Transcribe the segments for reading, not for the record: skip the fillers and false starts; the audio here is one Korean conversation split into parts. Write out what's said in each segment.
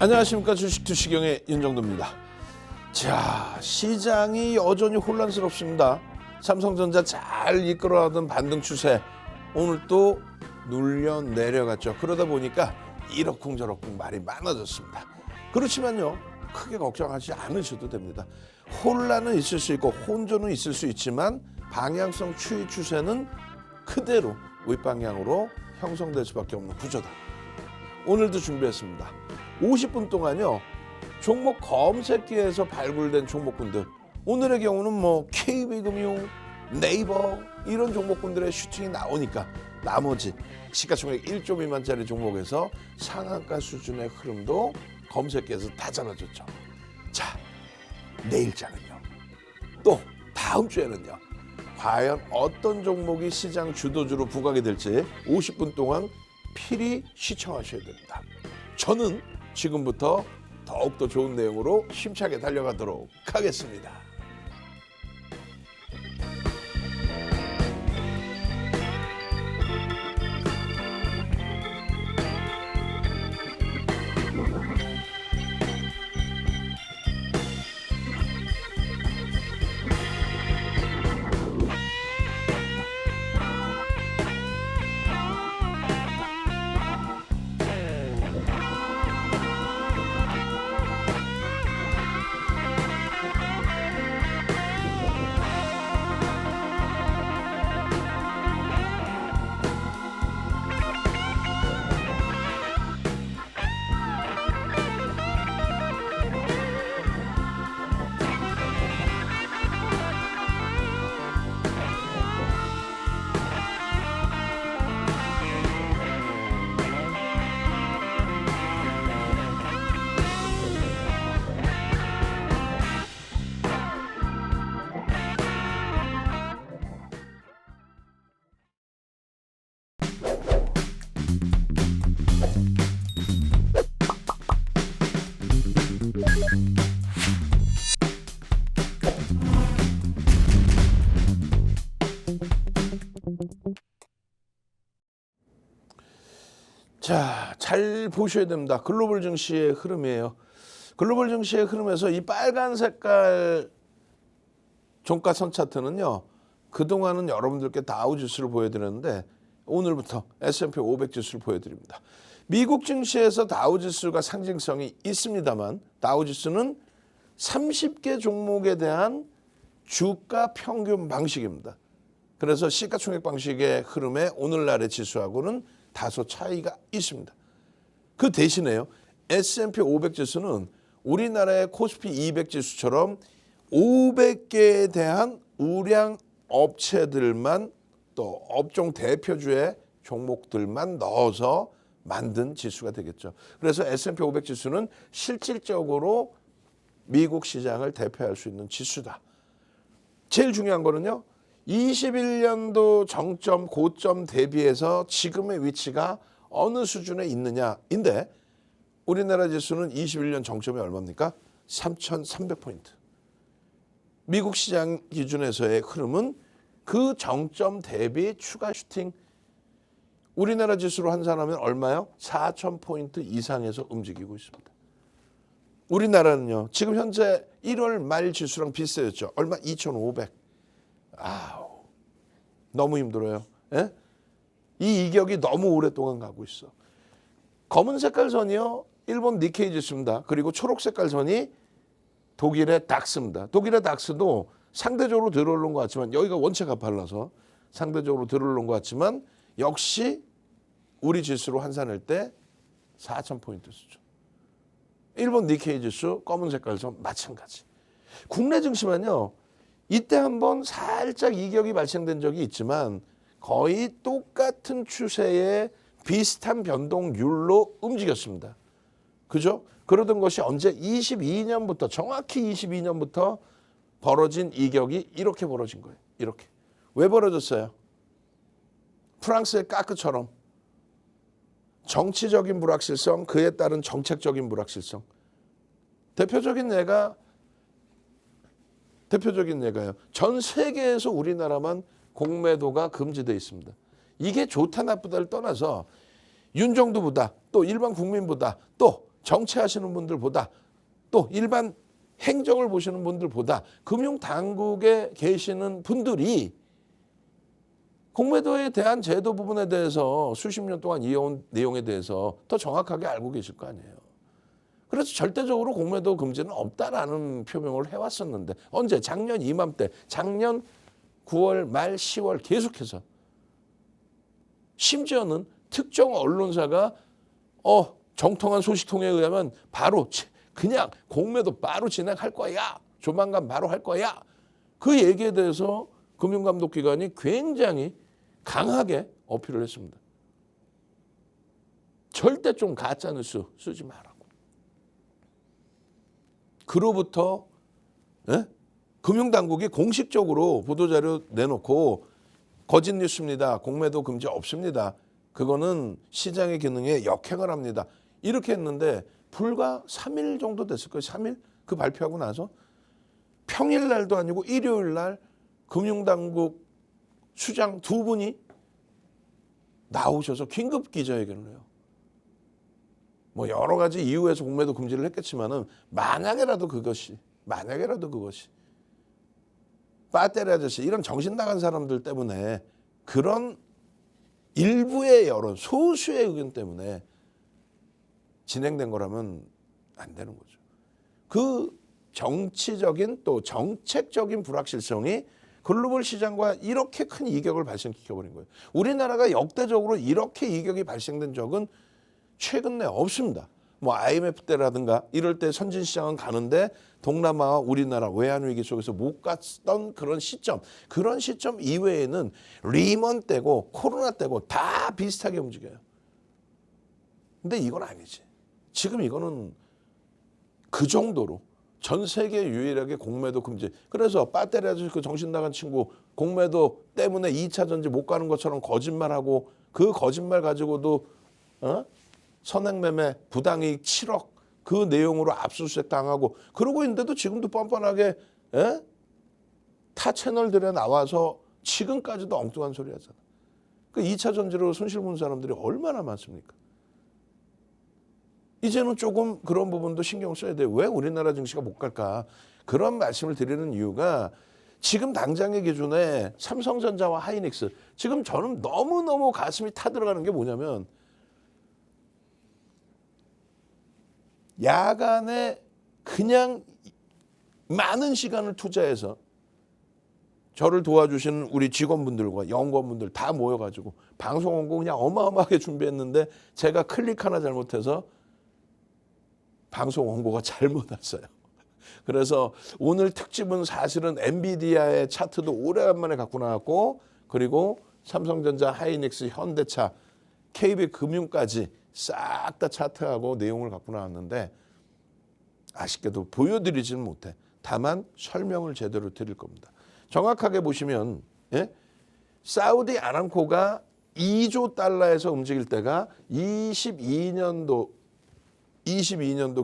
안녕하십니까. 주식투시경의 윤정도입니다. 자, 시장이 여전히 혼란스럽습니다. 삼성전자 잘 이끌어가던 반등 추세 오늘 또 눌려 내려갔죠. 그러다 보니까 이러쿵저러쿵 말이 많아졌습니다. 그렇지만요, 크게 걱정하지 않으셔도 됩니다. 혼란은 있을 수 있고 혼조는 있을 수 있지만 방향성 추이 추세는 그대로 윗방향으로 형성될 수밖에 없는 구조다. 오늘도 준비했습니다. 50분 동안요, 종목 검색기에서 발굴된 종목군들, 오늘의 경우는 KB금융, 네이버 이런 종목군들의 슈팅이 나오니까 나머지 시가총액 1조 미만짜리 종목에서 상한가 수준의 흐름도 검색기에서 다 잡아줬죠. 자, 내일장은요, 또 다음 주에는요, 과연 어떤 종목이 시장 주도주로 부각이 될지 50분 동안 필히 시청하셔야 됩니다. 저는 지금부터 더욱더 좋은 내용으로 힘차게 달려가도록 하겠습니다. 자, 잘 보셔야 됩니다. 글로벌 증시의 흐름이에요. 글로벌 증시의 흐름에서 이 빨간 색깔 종가선 차트는요, 그동안은 여러분들께 다우지수를 보여드렸는데 오늘부터 S&P 500 지수를 보여드립니다. 미국 증시에서 다우지수가 상징성이 있습니다만 다우지수는 30개 종목에 대한 주가 평균 방식입니다. 그래서 시가총액 방식의 흐름에 오늘날의 지수하고는 다소 차이가 있습니다. 그 대신에요, S&P 500 지수는 우리나라의 코스피 200 지수처럼 500개에 대한 우량 업체들만, 또 업종 대표주의 종목들만 넣어서 만든 지수가 되겠죠. 그래서 S&P 500 지수는 실질적으로 미국 시장을 대표할 수 있는 지수다. 제일 중요한 거는요, 21년도 정점, 고점 대비해서 지금의 위치가 어느 수준에 있느냐인데, 우리나라 지수는 21년 정점이 얼마입니까? 3,300포인트. 미국 시장 기준에서의 흐름은 그 정점 대비 추가 슈팅. 우리나라 지수로 환산하면 얼마요? 4,000포인트 이상에서 움직이고 있습니다. 우리나라는요, 지금 현재 1월 말 지수랑 비슷해졌죠. 얼마? 2,500. 아우, 너무 힘들어요. 예? 이 이격이 너무 오랫동안 가고 있어. 검은 색깔 선이요, 일본 니케이 지수입니다. 그리고 초록 색깔 선이 독일의 닥스입니다. 독일의 닥스도 상대적으로 들어오는 것 같지만, 여기가 원체 가팔라서 상대적으로 들어오는 것 같지만 역시 우리 지수로 환산할 때 4,000포인트 수준. 일본 니케이 지수 검은 색깔 선 마찬가지. 국내 증시만요, 이때 한번 살짝 이격이 발생된 적이 있지만 거의 똑같은 추세의 비슷한 변동률로 움직였습니다. 그죠? 그러던 것이 언제? 22년부터, 정확히 22년부터 벌어진 이격이 이렇게 벌어진 거예요. 이렇게. 왜 벌어졌어요? 프랑스의 까크처럼 정치적인 불확실성, 그에 따른 정책적인 불확실성. 대표적인 예가요, 전 세계에서 우리나라만 공매도가 금지되어 있습니다. 이게 좋다 나쁘다를 떠나서 윤정두보다, 또 일반 국민보다, 또 정치하시는 분들보다 또 일반 행정을 보시는 분들보다 금융당국에 계시는 분들이 공매도에 대한 제도 부분에 대해서 수십 년 동안 이어온 내용에 대해서 더 정확하게 알고 계실 거 아니에요. 그래서 절대적으로 공매도 금지는 없다라는 표명을 해왔었는데 언제? 작년 이맘때, 작년 9월 말 10월 계속해서 심지어는 특정 언론사가 정통한 소식통에 의하면 바로 그냥 공매도 바로 진행할 거야. 조만간 바로 할 거야. 그 얘기에 대해서 금융감독기관이 굉장히 강하게 어필을 했습니다. 절대 좀 가짜뉴스 쓰지 말라고. 그로부터 금융당국이 공식적으로 보도자료 내놓고 거짓 뉴스입니다. 공매도 금지 없습니다. 그거는 시장의 기능에 역행을 합니다. 이렇게 했는데 불과 3일 정도 됐을 거예요. 3일? 그 발표하고 나서 평일날도 아니고 일요일날 금융당국 수장 두 분이 나오셔서 긴급 기자회견을 해요. 뭐 여러 가지 이유에서 공매도 금지를 했겠지만은 만약에라도 그것이 빠떼리 아저씨 이런 정신 나간 사람들 때문에 그런 일부의 여론, 소수의 의견 때문에 진행된 거라면 안 되는 거죠. 그 정치적인 또 정책적인 불확실성이 글로벌 시장과 이렇게 큰 이격을 발생시켜버린 거예요. 우리나라가 역대적으로 이렇게 이격이 발생된 적은 최근 내 없습니다. 뭐 IMF 때라든가 이럴 때 선진시장은 가는데 동남아와 우리나라 외환위기 속에서 못 갔던 그런 시점 이외에는 리먼 때고 코로나 때고 다 비슷하게 움직여요. 근데 이건 아니지. 지금 이거는 그 정도로 전 세계 유일하게 공매도 금지. 그래서 배터리 아저씨 그 정신 나간 친구 공매도 때문에 2차 전지 못 가는 것처럼 거짓말하고 그 거짓말 가지고도 선행매매 부당이익 7억 그 내용으로 압수수색 당하고 그러고 있는데도 지금도 뻔뻔하게 타 채널들에 나와서 지금까지도 엉뚱한 소리 하잖아. 그 2차 전지로 손실 본 사람들이 얼마나 많습니까? 이제는 조금 그런 부분도 신경 써야 돼요. 왜 우리나라 증시가 못 갈까? 그런 말씀을 드리는 이유가 지금 당장의 기준에 삼성전자와 하이닉스 지금 저는 너무너무 가슴이 타들어가는 게 뭐냐면 야간에 그냥 많은 시간을 투자해서 저를 도와주시는 우리 직원분들과 연구원분들 다 모여가지고 방송 원고 그냥 어마어마하게 준비했는데 제가 클릭 하나 잘못해서 방송 원고가 잘못 왔어요. 그래서 오늘 특집은 사실은 엔비디아의 차트도 오래간만에 갖고 나왔고 그리고 삼성전자, 하이닉스, 현대차, KB금융까지 싹 다 차트하고 내용을 갖고 나왔는데 아쉽게도 보여드리지는 못해. 다만 설명을 제대로 드릴 겁니다. 정확하게 보시면 사우디 아람코가 2조 달러에서 움직일 때가 22년도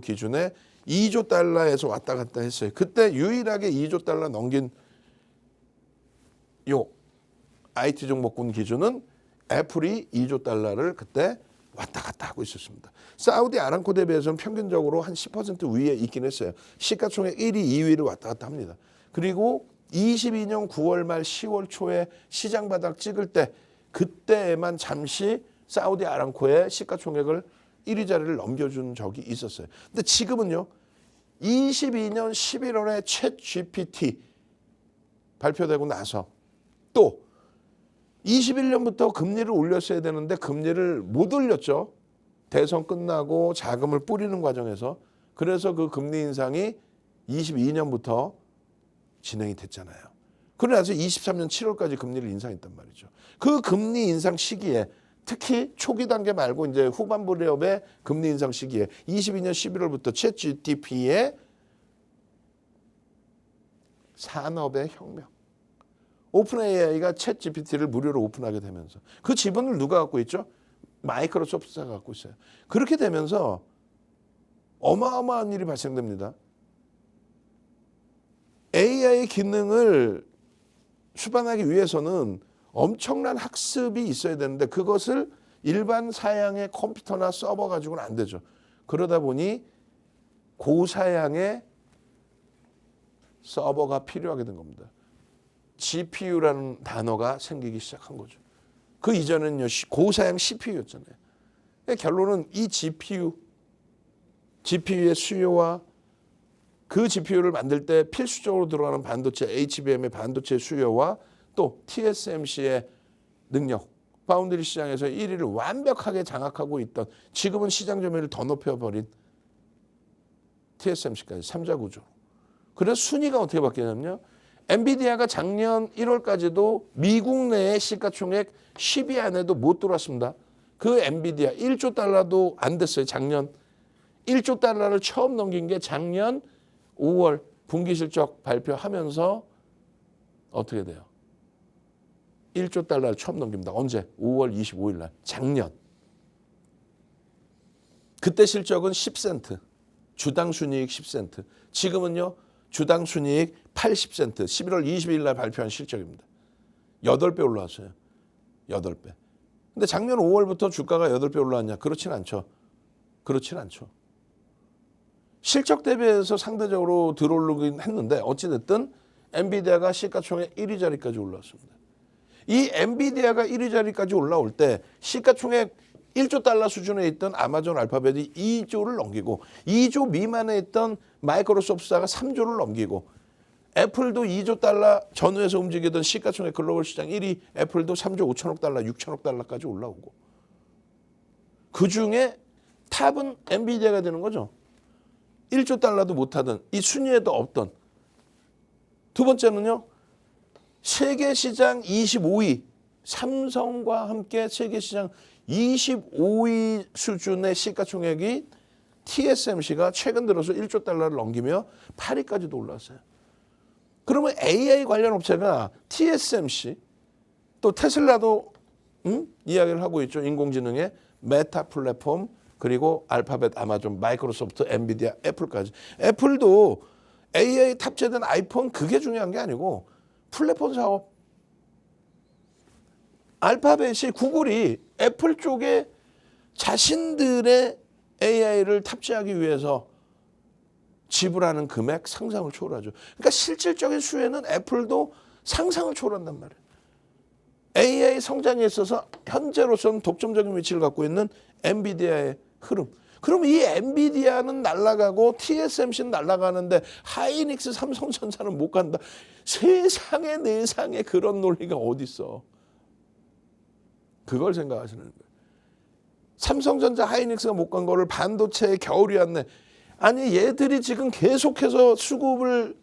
기준에 2조 달러에서 왔다 갔다 했어요. 그때 유일하게 2조 달러 넘긴 요 IT 종목군 기준은 애플이 2조 달러를 그때 왔다 갔다 하고 있었습니다. 사우디 아람코 대비해서는 평균적으로 한 10% 위에 있긴 했어요. 시가총액 1위, 2위를 왔다 갔다 합니다. 그리고 22년 9월 말 10월 초에 시장 바닥 찍을 때 그때에만 잠시 사우디 아람코의 시가총액을 1위 자리를 넘겨준 적이 있었어요. 근데 지금은요. 22년 11월에 챗 GPT 발표되고 나서 또 21년부터 금리를 올렸어야 되는데 금리를 못 올렸죠. 대선 끝나고 자금을 뿌리는 과정에서. 그래서 그 금리 인상이 22년부터 진행이 됐잖아요. 그러나서 23년 7월까지 금리를 인상했단 말이죠. 그 금리 인상 시기에 특히 초기 단계 말고 이제 후반부 무렵의 금리 인상 시기에 22년 11월부터 챗 GTP의 산업의 혁명. 오픈 AI가 챗 GPT를 무료로 오픈하게 되면서 그 지분을 누가 갖고 있죠? 마이크로소프트가 갖고 있어요. 그렇게 되면서 어마어마한 일이 발생됩니다. AI 기능을 수반하기 위해서는 엄청난 학습이 있어야 되는데 그것을 일반 사양의 컴퓨터나 서버 가지고는 안 되죠. 그러다 보니 고사양의 서버가 필요하게 된 겁니다. GPU라는 단어가 생기기 시작한 거죠. 그 이전에는요, 고사양 CPU였잖아요. 결론은 이 GPU의 수요와 그 GPU를 만들 때 필수적으로 들어가는 반도체, HBM의 반도체 수요와 또 TSMC의 능력, 파운드리 시장에서 1위를 완벽하게 장악하고 있던, 지금은 시장 점유율을 더 높여버린 TSMC까지 3자 구조. 그래서 순위가 어떻게 바뀌냐면요. 엔비디아가 작년 1월까지도 미국 내의 시가총액 10위 안에도 못 들어왔습니다. 그 엔비디아 1조 달러도 안 됐어요. 작년 1조 달러를 처음 넘긴 게 작년 5월 분기 실적 발표하면서 어떻게 돼요? 1조 달러를 처음 넘깁니다. 언제? 5월 25일 날. 작년. 그때 실적은 10센트. 주당 순이익 10센트. 지금은요. 주당 순이익 80센트. 11월 20일 날 발표한 실적입니다. 8배 올라왔어요. 8배. 근데 작년 5월부터 주가가 8배 올라왔냐? 그렇진 않죠. 그렇진 않죠. 실적 대비해서 상대적으로 덜 오르긴 했는데 어찌됐든 엔비디아가 시가총액 1위 자리까지 올라왔습니다. 이 엔비디아가 1위 자리까지 올라올 때 시가총액 1조 달러 수준에 있던 아마존 알파벳이 2조를 넘기고 2조 미만에 있던 마이크로소프트가 3조를 넘기고 애플도 2조 달러 전후에서 움직이던 시가총액 글로벌 시장 1위 애플도 3조 5천억 달러, 6천억 달러까지 올라오고 그중에 탑은 엔비디아가 되는 거죠. 1조 달러도 못하던 이 순위에도 없던. 두 번째는요. 세계시장 25위 삼성과 함께 세계시장 25위 수준의 시가총액이 TSMC가 최근 들어서 1조 달러를 넘기며 8위까지도 올랐어요. 그러면 AI 관련 업체가 TSMC 또 테슬라도 이야기를 하고 있죠. 인공지능의 메타 플랫폼 그리고 알파벳, 아마존, 마이크로소프트, 엔비디아, 애플까지. 애플도 AI 탑재된 아이폰 그게 중요한 게 아니고 플랫폼 사업. 알파벳이 구글이 애플 쪽에 자신들의 AI를 탑재하기 위해서 지불하는 금액 상상을 초월하죠. 그러니까 실질적인 수혜는 애플도 상상을 초월한단 말이에요. AI 성장에 있어서 현재로서는 독점적인 위치를 갖고 있는 엔비디아의 흐름. 그럼 이 엔비디아는 날아가고 TSMC는 날아가는데 하이닉스, 삼성전자는 못 간다. 세상에 내상에 그런 논리가 어디 있어. 그걸 생각하시는 거예요. 삼성전자, 하이닉스가 못 간 거를 반도체의 겨울이 왔네. 아니 얘들이 지금 계속해서 수급을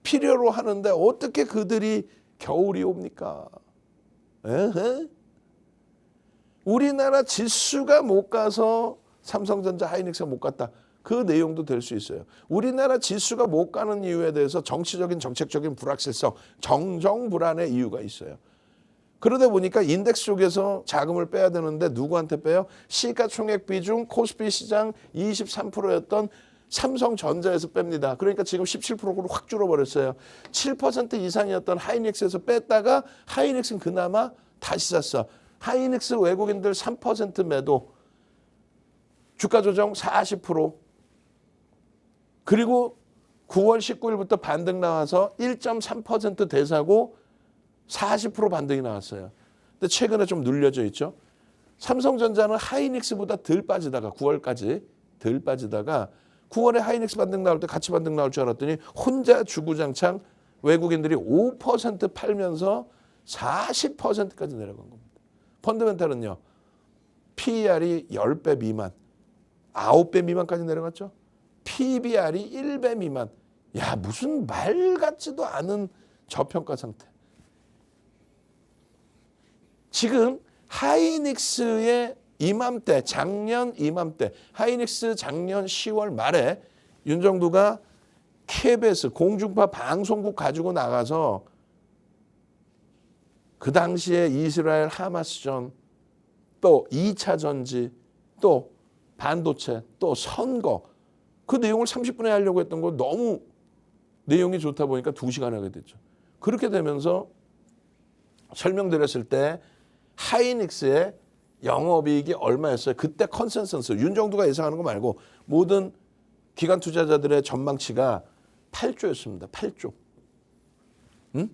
필요로 하는데 어떻게 그들이 겨울이 옵니까? 에헤? 우리나라 지수가 못 가서 삼성전자, 하이닉스가 못 갔다. 그 내용도 될 수 있어요. 우리나라 지수가 못 가는 이유에 대해서 정치적인 정책적인 불확실성, 정정불안의 이유가 있어요. 그러다 보니까 인덱스 쪽에서 자금을 빼야 되는데 누구한테 빼요? 시가총액 비중 코스피 시장 23%였던 삼성전자에서 뺍니다. 그러니까 지금 17%로 확 줄어버렸어요. 7% 이상이었던 하이닉스에서 뺐다가 하이닉스는 그나마 다시 샀어. 하이닉스 외국인들 3% 매도. 주가 조정 40%. 그리고 9월 19일부터 반등 나와서 1.3% 대사고 40% 반등이 나왔어요. 근데 최근에 좀 눌려져 있죠. 삼성전자는 하이닉스보다 덜 빠지다가 9월까지 덜 빠지다가 9월에 하이닉스 반등 나올 때 같이 반등 나올 줄 알았더니 혼자 주구장창 외국인들이 5% 팔면서 40%까지 내려간 겁니다. 펀더멘탈은요. PER이 10배 미만, 9배 미만까지 내려갔죠. PBR이 1배 미만. 야, 무슨 말 같지도 않은 저평가 상태. 지금 하이닉스의 이맘때, 작년 이맘때, 하이닉스 작년 10월 말에 윤정두가 KBS 공중파 방송국 가지고 나가서 그 당시에 이스라엘 하마스전, 또 2차 전지, 또 반도체, 또 선거 그 내용을 30분에 하려고 했던 거 너무 내용이 좋다 보니까 2시간 하게 됐죠. 그렇게 되면서 설명드렸을 때 하이닉스의 영업이익이 얼마였어요? 그때 컨센서스 윤정두가 예상하는 거 말고 모든 기관 투자자들의 전망치가 8조였습니다. 8조. 응?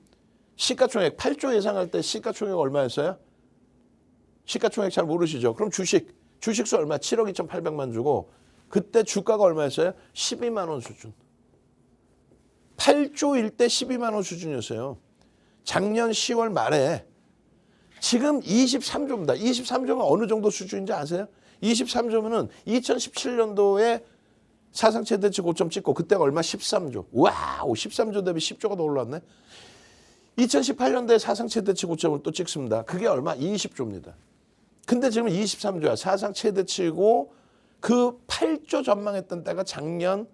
시가총액 8조 예상할 때 시가총액 얼마였어요? 시가총액 잘 모르시죠? 그럼 주식수 얼마? 7억 2,800만 주고 그때 주가가 얼마였어요? 12만 원 수준. 8조일 때 12만 원 수준이었어요. 작년 10월 말에 지금 23조입니다. 23조가 어느 정도 수준인지 아세요? 23조면은 2017년도에 사상 최대치 고점 찍고 그때가 얼마? 13조. 와우, 13조 대비 10조가 더 올랐네. 2018년도에 사상 최대치 고점을 또 찍습니다. 그게 얼마? 20조입니다. 근데 지금 23조야. 사상 최대치고 그 8조 전망했던 때가 작년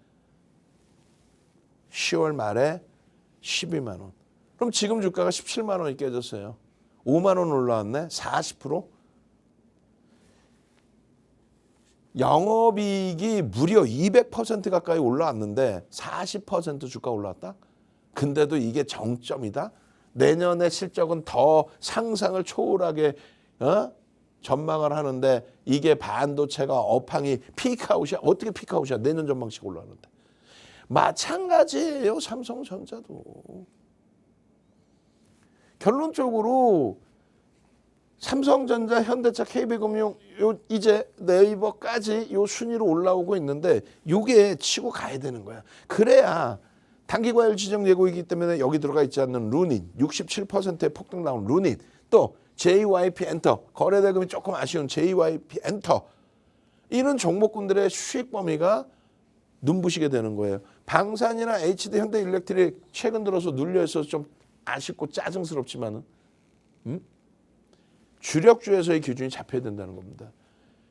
10월 말에 12만 원. 그럼 지금 주가가 17만 원이 깨졌어요. 5만 원 올라왔네. 40%. 영업이익이 무려 200% 가까이 올라왔는데 40% 주가 올라왔다? 근데도 이게 정점이다? 내년의 실적은 더 상상을 초월하게 전망을 하는데 이게 반도체가 업황이 피크아웃이야. 어떻게 피크아웃이야? 내년 전망치가 올라가는데. 마찬가지예요. 삼성전자도. 결론적으로 삼성전자, 현대차, KB금융 이제 네이버까지 요 순위로 올라오고 있는데 요게 치고 가야 되는 거야. 그래야 단기과열 지정 예고이기 때문에 여기 들어가 있지 않는 루닛 67%의 폭등 나온 루닛 또 JYP 엔터 거래대금이 조금 아쉬운 JYP 엔터 이런 종목군들의 수익 범위가 눈부시게 되는 거예요. 방산이나 HD 현대일렉트릭 최근 들어서 눌려 있어서 좀 아쉽고 짜증스럽지만은 주력주에서의 기준이 잡혀야 된다는 겁니다.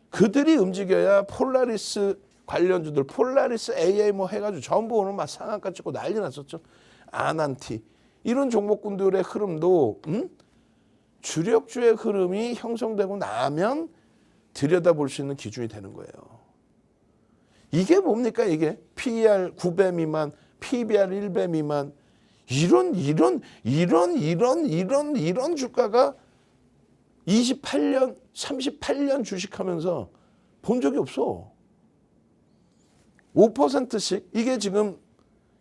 그들이 움직여야 폴라리스 관련주들 폴라리스 AA 뭐 해가지고 전부 오늘 막 상한가 찍고 난리 났었죠. 아난티 이런 종목군들의 흐름도 주력주의 흐름이 형성되고 나면 들여다볼 수 있는 기준이 되는 거예요. 이게 뭡니까 이게 PER 9배 미만, PBR 1배 미만 이런 주가가 28년, 38년 주식하면서 본 적이 없어. 5%씩 이게 지금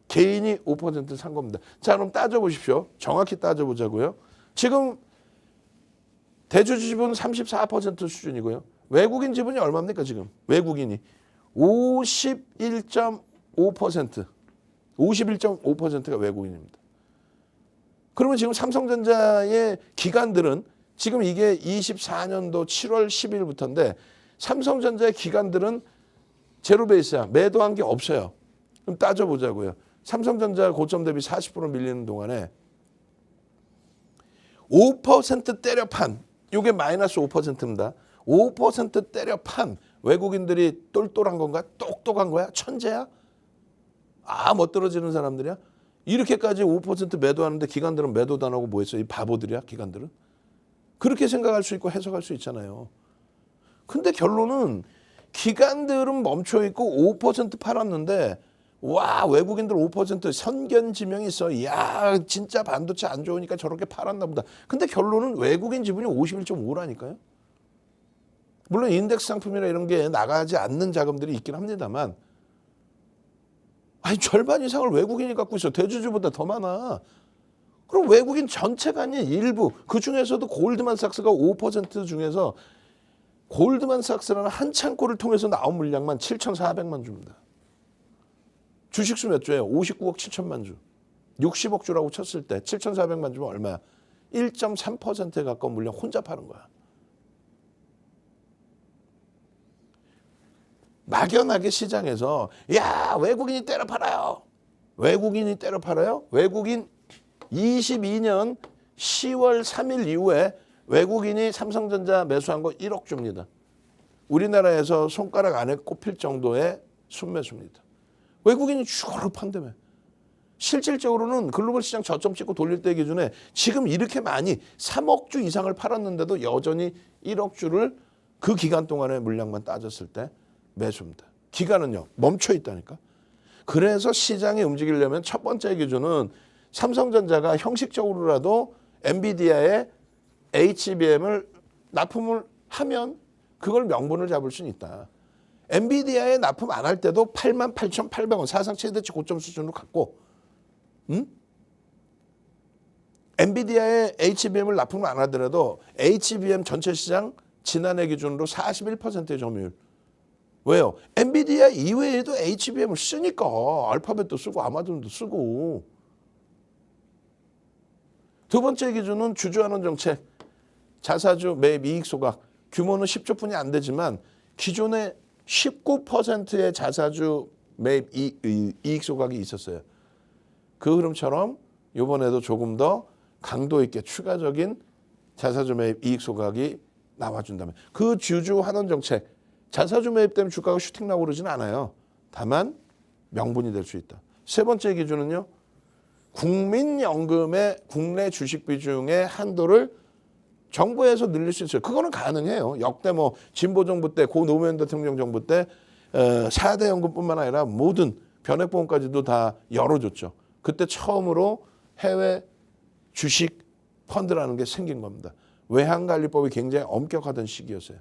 개인이 5% 산 겁니다. 자 그럼 따져보십시오. 정확히 따져보자고요. 지금 대주주 지분 34% 수준이고요. 외국인 지분이 얼마입니까 지금? 외국인이 51.5%가 외국인입니다. 그러면 지금 삼성전자의 기관들은 지금 이게 24년도 7월 10일부터인데 삼성전자의 기관들은 제로베이스야. 매도한 게 없어요. 그럼 따져보자고요. 삼성전자 고점 대비 40% 밀리는 동안에 5% 때려 판. 이게 마이너스 5%입니다. 5% 때려 판 외국인들이 똘똘한 건가? 똑똑한 거야? 천재야? 멋들어지는 사람들이야? 이렇게까지 5% 매도하는데 기관들은 매도도 안 하고 뭐 했어? 이 바보들이야 기관들은? 그렇게 생각할 수 있고 해석할 수 있잖아요. 근데 결론은 기관들은 멈춰 있고 5% 팔았는데 와 외국인들 5% 선견지명이 있어. 야 진짜 반도체 안 좋으니까 저렇게 팔았나 보다. 근데 결론은 외국인 지분이 51.5라니까요. 물론 인덱스 상품이나 이런 게 나가지 않는 자금들이 있긴 합니다만 절반 이상을 외국인이 갖고 있어. 대주주보다 더 많아. 그럼 외국인 전체가 아닌 일부 그중에서도 골드만삭스가 5% 중에서 골드만삭스라는 한 창고를 통해서 나온 물량만 7,400만 주입니다. 주식수 몇 조예요? 59억 7천만 주. 60억 주라고 쳤을 때 7,400만 주면 얼마야? 1.3%에 가까운 물량 혼자 파는 거야. 막연하게 시장에서 야 외국인이 때려 팔아요. 외국인이 때려 팔아요? 외국인 22년 10월 3일 이후에 외국인이 삼성전자 매수한 거 1억 주입니다. 우리나라에서 손가락 안에 꼽힐 정도의 순매수입니다. 외국인이 추가로 판다며. 실질적으로는 글로벌 시장 저점 찍고 돌릴 때 기준에 지금 이렇게 많이 3억 주 이상을 팔았는데도 여전히 1억 주를 그 기간 동안의 물량만 따졌을 때 매수입니다. 기간은요. 멈춰 있다니까. 그래서 시장이 움직이려면 첫 번째 기준은 삼성전자가 형식적으로라도 엔비디아의 HBM을 납품을 하면 그걸 명분을 잡을 수는 있다. 엔비디아에 납품 안 할 때도 88,800원 사상 최대치 고점 수준으로 갔고, 엔비디아에 HBM을 납품을 안 하더라도 HBM 전체 시장 지난해 기준으로 41%의 점유율. 왜요? 엔비디아 이외에도 HBM을 쓰니까 알파벳도 쓰고 아마존도 쓰고. 두 번째 기준은 주주환원 정책. 자사주 매입 이익 소각. 규모는 10조 뿐이 안 되지만 기존에 19%의 자사주 매입 이익 소각이 있었어요. 그 흐름처럼 이번에도 조금 더 강도 있게 추가적인 자사주 매입 이익 소각이 나와준다면 그 주주 환원 정책, 자사주 매입 때문에 주가가 슈팅 나고 그러지는 않아요. 다만 명분이 될 수 있다. 세 번째 기준은요. 국민연금의 국내 주식 비중의 한도를 정부에서 늘릴 수 있어요. 그거는 가능해요. 역대 뭐 진보 정부 때, 고 노무현 대통령 정부 때 4대 연금뿐만 아니라 모든 변액보험까지도 다 열어줬죠. 그때 처음으로 해외 주식 펀드라는 게 생긴 겁니다. 외환관리법이 굉장히 엄격하던 시기였어요.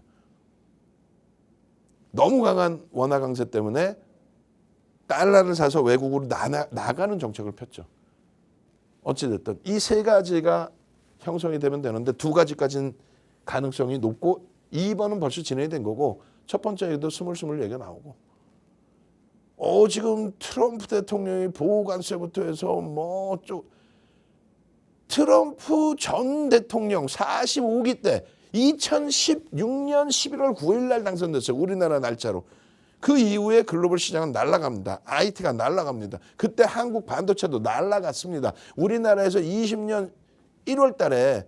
너무 강한 원화 강세 때문에 달러를 사서 외국으로 나가는 정책을 폈죠. 어찌됐든 이 세 가지가 형성이 되면 되는데 두 가지까지는 가능성이 높고 2번은 벌써 진행이 된 거고 첫 번째에도 스물스물 얘기가 나오고 지금 트럼프 대통령이 보호관세부터 해서 트럼프 전 대통령 45기 때 2016년 11월 9일 날 당선됐어요. 우리나라 날짜로. 그 이후에 글로벌 시장은 날아갑니다. IT가 날아갑니다. 그때 한국 반도체도 날아갔습니다. 우리나라에서 20년 1월 달에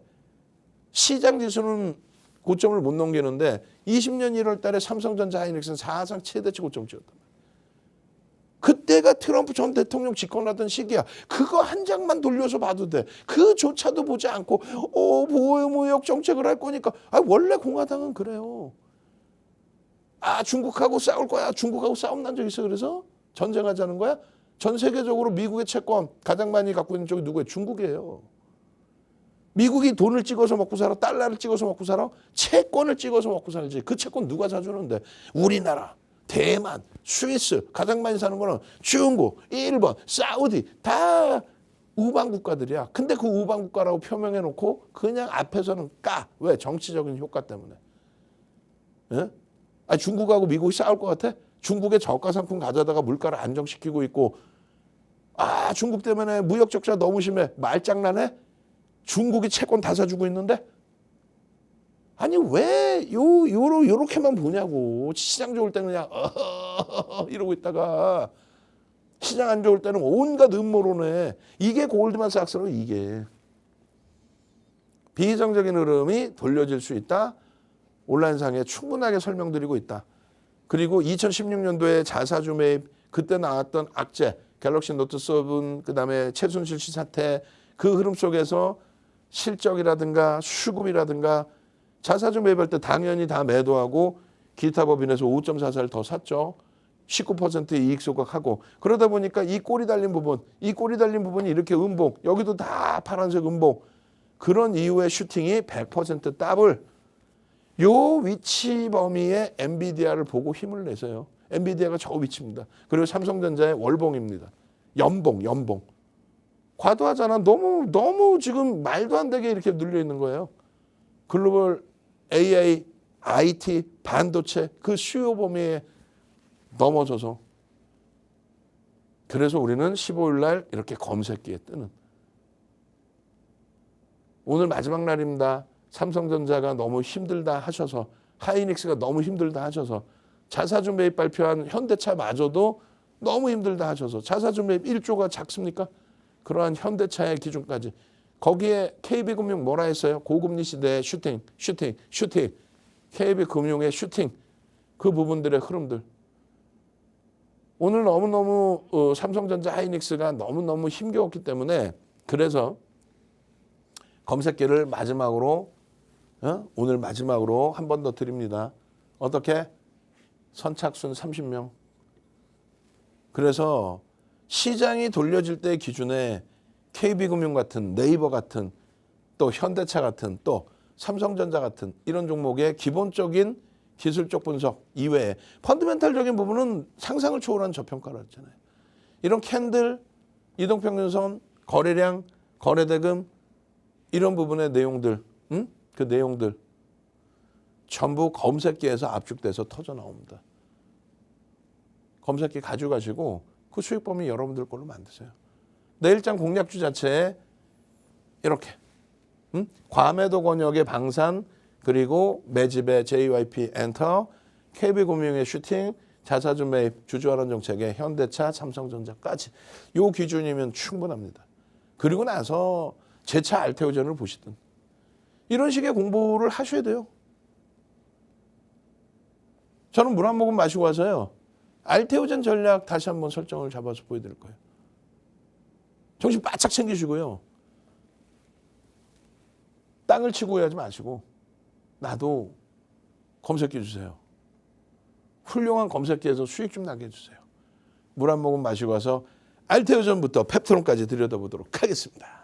시장 지수는 고점을 못 넘기는데 20년 1월 달에 삼성전자 하이닉스는 사상 최대치 고점 찍었단 말이에요. 그때가 트럼프 전 대통령 집권하던 시기야. 그거 한 장만 돌려서 봐도 돼. 그조차도 보지 않고 보호무역 정책을 할 거니까. 원래 공화당은 그래요. 중국하고 싸울 거야. 중국하고 싸움 난 적 있어. 그래서 전쟁하자는 거야. 전 세계적으로 미국의 채권 가장 많이 갖고 있는 쪽이 누구예요? 중국이에요. 미국이 돈을 찍어서 먹고 살아? 달러를 찍어서 먹고 살아? 채권을 찍어서 먹고 살지. 그 채권 누가 사주는데? 우리나라, 대만, 스위스 가장 많이 사는 거는 중국, 일본, 사우디 다 우방 국가들이야. 근데 그 우방 국가라고 표명해 놓고 그냥 앞에서는 까. 왜? 정치적인 효과 때문에. 예? 중국하고 미국이 싸울 것 같아? 중국의 저가 상품 가져다가 물가를 안정시키고 있고 중국 때문에 무역 적자 너무 심해. 말장난해? 중국이 채권 다 사주고 있는데? 왜 요렇게만 보냐고. 시장 좋을 때는 그냥 이러고 있다가 시장 안 좋을 때는 온갖 음모론에 이게 골드만삭스로 이게. 비정적인 흐름이 돌려질 수 있다. 온라인상에 충분하게 설명드리고 있다. 그리고 2016년도에 자사주 매입 그때 나왔던 악재 갤럭시 노트 7 그다음에 최순실 씨 사태 그 흐름 속에서 실적이라든가 수급이라든가 자사주 매입할 때 당연히 다 매도하고 기타 법인에서 5.44를 더 샀죠. 19%의 이익 소각하고 그러다 보니까 이 꼬리 달린 부분이 이렇게 음봉 여기도 다 파란색 음봉 그런 이후의 슈팅이 100% 더블 요 위치 범위에 엔비디아를 보고 힘을 내세요. 엔비디아가 저 위치입니다. 그리고 삼성전자의 월봉입니다. 연봉. 과도하잖아. 너무 지금 말도 안 되게 이렇게 눌려 있는 거예요. 글로벌 AI, IT, 반도체 그 수요 범위에 넘어져서 그래서 우리는 15일 날 이렇게 검색기에 뜨는 오늘 마지막 날입니다. 삼성전자가 너무 힘들다 하셔서 하이닉스가 너무 힘들다 하셔서 자사주 매입 발표한 현대차마저도 너무 힘들다 하셔서 자사주 매입 1조가 작습니까? 그러한 현대차의 기준까지 거기에 KB금융 뭐라 했어요? 고금리 시대의 슈팅 KB금융의 슈팅 그 부분들의 흐름들 오늘 너무너무 삼성전자 하이닉스가 너무너무 힘겨웠기 때문에 그래서 검색기를 마지막으로 오늘 마지막으로 한 번 더 드립니다. 어떻게? 선착순 30명. 그래서 시장이 돌려질 때 기준에 KB금융 같은 네이버 같은 또 현대차 같은 또 삼성전자 같은 이런 종목의 기본적인 기술적 분석 이외에 펀더멘탈적인 부분은 상상을 초월한 저평가를 했잖아요. 이런 캔들, 이동평균선, 거래량, 거래대금 이런 부분의 내용들, 그 내용들 전부 검색기에서 압축돼서 터져 나옵니다. 검색기 가져가시고 그 수익 범위 여러분들 걸로 만드세요. 내일장 공략주 자체에 이렇게 과매도 권역의 방산 그리고 매집의 JYP 엔터, KB금융의 슈팅, 자사주 매입, 주주환원 정책의 현대차, 삼성전자까지 요 기준이면 충분합니다. 그리고 나서 재차 알테오전을 보시든 이런 식의 공부를 하셔야 돼요. 저는 물 한 모금 마시고 와서요. 알테오전 전략 다시 한번 설정을 잡아서 보여드릴 거예요. 정신 바짝 챙기시고요. 땅을 치고 하지 마시고 나도 검색기 주세요. 훌륭한 검색기에서 수익 좀 나게 해주세요. 물 한 모금 마시고 와서 알테오전부터 펩트론까지 들여다보도록 하겠습니다.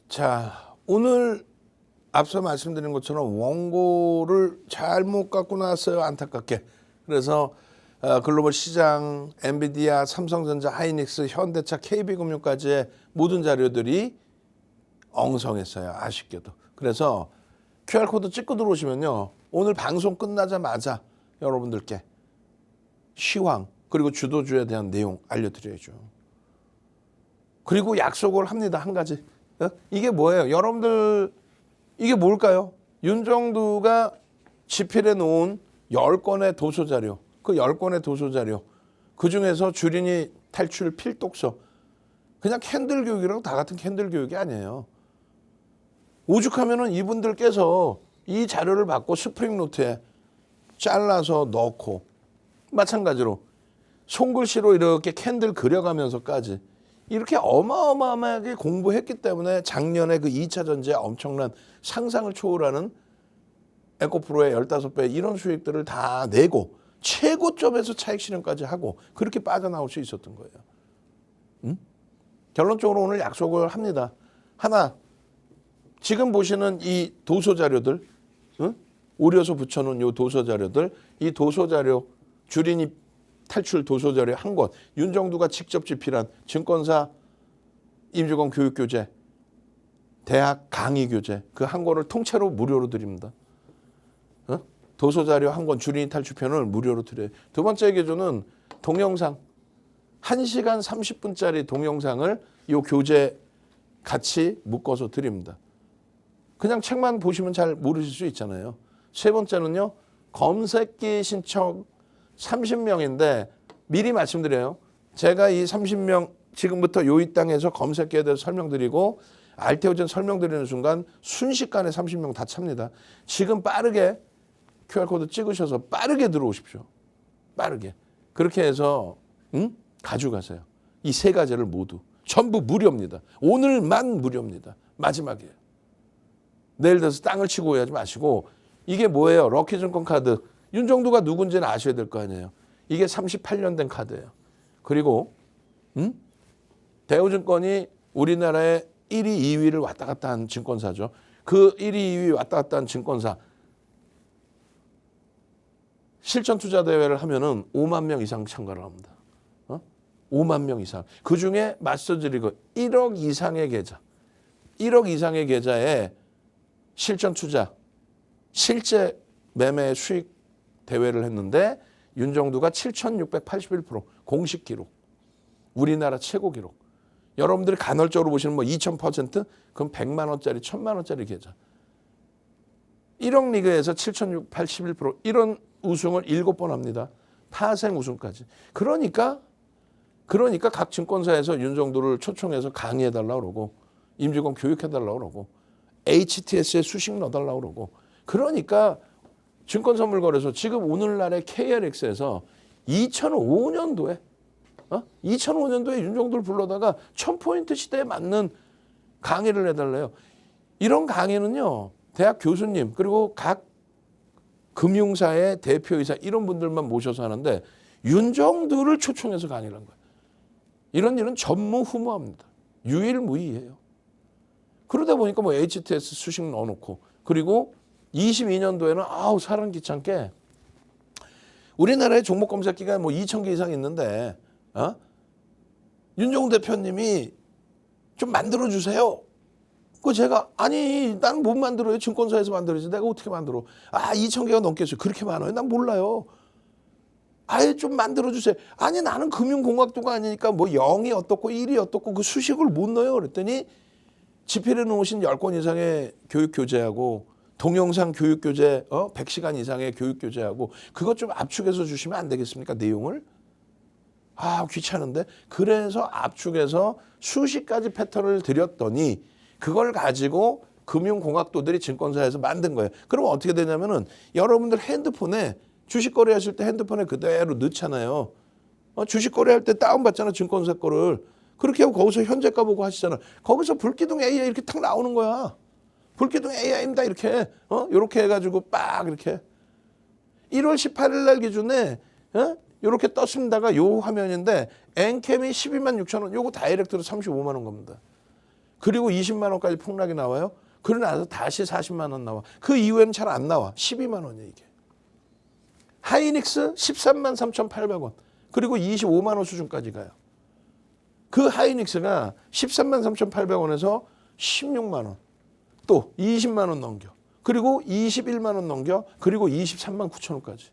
자, 오늘 앞서 말씀드린 것처럼 원고를 잘못 갖고 나왔어요. 안타깝게. 그래서 글로벌 시장, 엔비디아, 삼성전자, 하이닉스, 현대차, KB금융까지의 모든 자료들이 엉성했어요. 아쉽게도. 그래서 QR코드 찍고 들어오시면요. 오늘 방송 끝나자마자 여러분들께 시황 그리고 주도주에 대한 내용 알려드려야죠. 그리고 약속을 합니다. 한 가지. 이게 뭐예요? 여러분들 이게 뭘까요? 윤정두가 집필해 놓은 10건의 도서자료, 그 10건의 도서자료 그중에서 주린이 탈출 필독서 그냥 캔들 교육이랑 다 같은 캔들 교육이 아니에요. 오죽하면은 이분들께서 이 자료를 받고 스프링 노트에 잘라서 넣고 마찬가지로 손글씨로 이렇게 캔들 그려가면서까지 이렇게 어마어마하게 공부했기 때문에 작년에 그 2차 전지의 엄청난 상상을 초월하는 에코프로의 15배 이런 수익들을 다 내고 최고점에서 차익 실현까지 하고 그렇게 빠져나올 수 있었던 거예요. 결론적으로 오늘 약속을 합니다. 하나, 지금 보시는 이 도서자료들, 오려서 붙여놓은 이 도서자료들, 이 도서자료, 주린이 탈출 도서자료 한 권, 윤정두가 직접 집필한 증권사 임직원 교육교재, 대학 강의교재 그 한 권을 통째로 무료로 드립니다. 도서자료 한 권, 주린이 탈출편을 무료로 드려요. 두 번째 기준은 동영상, 1시간 30분짜리 동영상을 이 교재 같이 묶어서 드립니다. 그냥 책만 보시면 잘 모르실 수 있잖아요. 세 번째는요. 검색기 신청 30명인데 미리 말씀드려요. 제가 이 30명 지금부터 이 땅에서 검색기에 대해서 설명드리고 알테오전 설명드리는 순간 순식간에 30명 다 찹니다. 지금 빠르게 QR코드 찍으셔서 빠르게 들어오십시오. 빠르게. 그렇게 해서 가져가세요. 이 세 가지를 모두. 전부 무료입니다. 오늘만 무료입니다. 마지막이에요. 내일 돼서 땅을 치고 하지 마시고 이게 뭐예요? 럭키증권 카드. 윤정두가 누군지는 아셔야 될 거 아니에요. 이게 38년 된 카드예요. 그리고 대우증권이 우리나라의 1위, 2위를 왔다 갔다 한 증권사죠. 그 1위, 2위 왔다 갔다 한 증권사. 실전 투자 대회를 하면은 5만 명 이상 참가를 합니다. 5만 명 이상. 그중에 마스터즈리그 1억 이상의 계좌. 1억 이상의 계좌에 실전 투자, 실제 매매 수익 대회를 했는데 윤정두가 7,681% 공식 기록. 우리나라 최고 기록. 여러분들이 간헐적으로 보시는 뭐 2,000% 그럼 100만 원짜리, 1,000만 원짜리 계좌. 1억 리그에서 7,681% 이런 우승을 7번 합니다. 파생 우승까지. 그러니까 각 증권사에서 윤정두를 초청해서 강의해달라고 그러고 임직원 교육해달라고 그러고 HTS에 수식 넣어달라고 그러고 그러니까 증권선물거래소 지금 오늘날의 KLX에서 2005년도에 윤정두를 불러다가 1000포인트 시대에 맞는 강의를 해달래요. 이런 강의는요. 대학 교수님 그리고 각 금융사의 대표이사 이런 분들만 모셔서 하는데 윤정두를 초청해서 강의를 한 거예요. 이런 일은 전무후무합니다. 유일무이해요. 그러다 보니까 뭐 HTS 수식 넣어놓고 그리고 22년도에는 사람 귀찮게 우리나라의 종목 검색기가 뭐 2,000개 이상 있는데 윤정두 대표님이 좀 만들어주세요. 그 제가 아니 난 못 만들어요. 증권사에서 만들어야지. 내가 어떻게 만들어. 2,000개가 넘겠어요. 그렇게 많아요. 난 몰라요. 아예 좀 만들어주세요. 아니 나는 금융공학도가 아니니까 뭐 0이 어떻고 1이 어떻고 그 수식을 못 넣어요. 그랬더니 집필해 놓으신 10권 이상의 교육교재하고 동영상 교육교재 100시간 이상의 교육교재하고 그것 좀 압축해서 주시면 안 되겠습니까? 내용을. 귀찮은데. 그래서 압축해서 수십 가지 패턴을 드렸더니 그걸 가지고 금융공학도들이 증권사에서 만든 거예요. 그럼 어떻게 되냐면은 여러분들 핸드폰에 주식 거래하실 때 핸드폰에 그대로 넣잖아요. 주식 거래할 때 다운받잖아. 증권사 거를. 그렇게 하고 거기서 현재가 보고 하시잖아. 거기서 불기둥 AI 이렇게 탁 나오는 거야. 불기둥 AI입니다. 이렇게. 이렇게 해가지고 빡 이렇게. 1월 18일 날 기준에 이렇게 떴습니다가 요 화면인데 엔캠이 12만 6천 원. 요거 다이렉트로 35만 원 겁니다. 그리고 20만 원까지 폭락이 나와요. 그러고 나서 다시 40만 원 나와. 그 이후에는 잘 안 나와. 12만 원이야 이게. 하이닉스 13만 3,800원. 그리고 25만 원 수준까지 가요. 그 하이닉스가 13만 3,800원에서 16만 원. 또 20만 원 넘겨. 그리고 21만 원 넘겨. 그리고 23만 9천 원까지.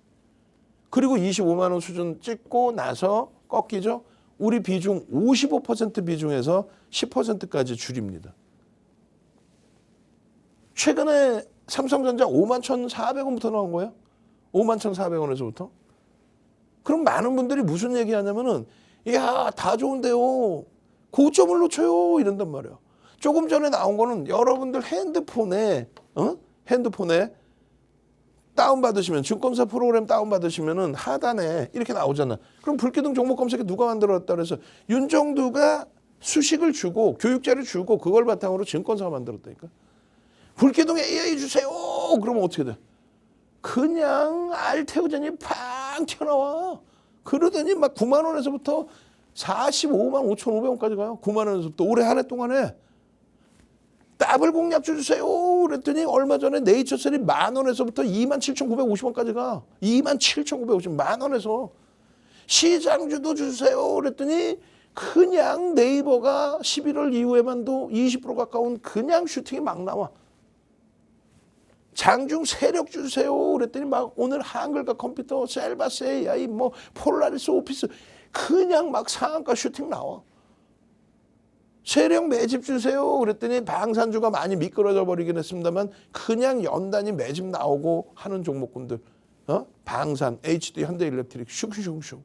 그리고 25만 원 수준 찍고 나서 꺾이죠. 우리 비중 55% 비중에서 10%까지 줄입니다. 최근에 삼성전자 5만 1,400원부터 나온 거예요. 5만 1,400원에서부터. 그럼 많은 분들이 무슨 얘기하냐면은 이야 다 좋은데요. 고점을 놓쳐요. 이런단 말이에요. 조금 전에 나온 거는 여러분들 핸드폰에 다운받으시면 증권사 프로그램 다운받으시면은 하단에 이렇게 나오잖아. 그럼 불기둥 종목 검색에 누가 만들었다 그래서 윤정두가 수식을 주고 교육자를 주고 그걸 바탕으로 증권사가 만들었다니까. 불기둥 AI 주세요. 그러면 어떻게 돼? 그냥 알테오젠이 팡 튀어나와. 그러더니 막 9만 원에서부터 45만 5,500원까지 가요. 9만 원에서부터 올해 한 해 동안에. 더블 공략주 주세요. 그랬더니 얼마 전에 네이처셀이 10,000원에서부터 27,950원까지 가. 27,950원. 10,000원에서. 시장주도 주세요. 그랬더니 그냥 네이버가 11월 이후에만도 20% 가까운 그냥 슈팅이 막 나와. 장중 세력주 주세요. 그랬더니 막 오늘 한글과 컴퓨터, 셀바스 AI, 뭐 폴라리스 오피스 그냥 막 상한가 슈팅 나와. 세력 매집 주세요. 그랬더니 방산주가 많이 미끄러져 버리긴 했습니다만 그냥 연단위 매집 나오고 하는 종목군들. 방산, HD, 현대일렉트릭 슝슝슝.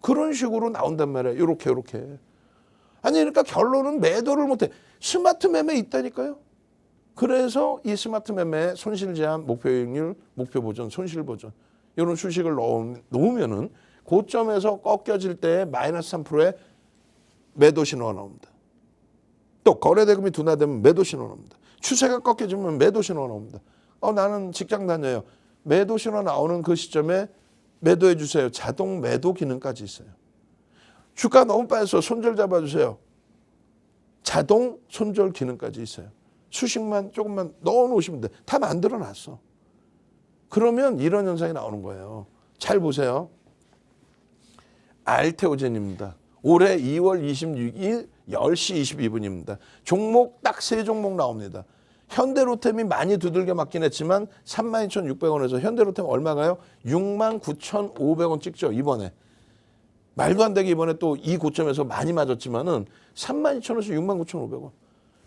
그런 식으로 나온단 말이에요. 요렇게. 아니 그러니까 결론은 매도를 못해. 스마트 매매 있다니까요. 그래서 이 스마트 매매 손실 제한, 목표이익률, 목표 보전, 손실 보전 이런 수식을 놓으면은 고점에서 꺾여질 때 마이너스 3%의 매도 신호가 나옵니다. 또 거래대금이 둔화되면 매도 신호가 나옵니다. 추세가 꺾여지면 매도 신호가 나옵니다. 나는 직장 다녀요. 매도 신호 나오는 그 시점에 매도해 주세요. 자동 매도 기능까지 있어요. 주가 너무 빠져서 손절 잡아주세요. 자동 손절 기능까지 있어요. 수식만 조금만 넣어놓으시면 돼. 다 만들어놨어. 그러면 이런 현상이 나오는 거예요. 잘 보세요. 알테오젠입니다. 올해 2월 26일 10시 22분입니다. 종목 딱 3종목 나옵니다. 현대로템이 많이 두들겨 맞긴 했지만 32,600원에서 현대로템 얼마가요? 69,500원 찍죠, 이번에. 말도 안 되게 이번에 또 이 고점에서 많이 맞았지만은 32,000원에서 69,500원.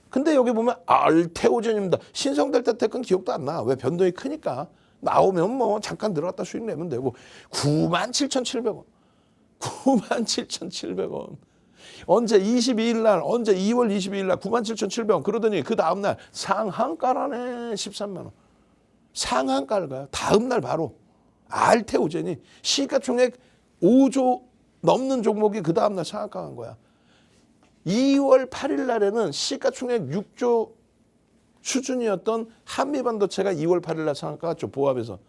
근데 여기 보면 알테오젠입니다. 신성델타텍은 기억도 안 나. 왜? 변동이 크니까. 나오면 뭐 잠깐 들어갔다 수익 내면 되고. 97,700원. 97,700원. 언제 22일 날, 언제 2월 22일 날 97,700원. 그러더니 그 다음 날 상한가라네 13만 원. 상한가를 가요. 다음 날 바로 알테오젠이 시가총액 5조 넘는 종목이 그 다음 날 상한가 간 거야. 2월 8일 날에는 시가총액 6조 수준이었던 한미반도체가 2월 8일 날 상한가 갔죠. 보합에서.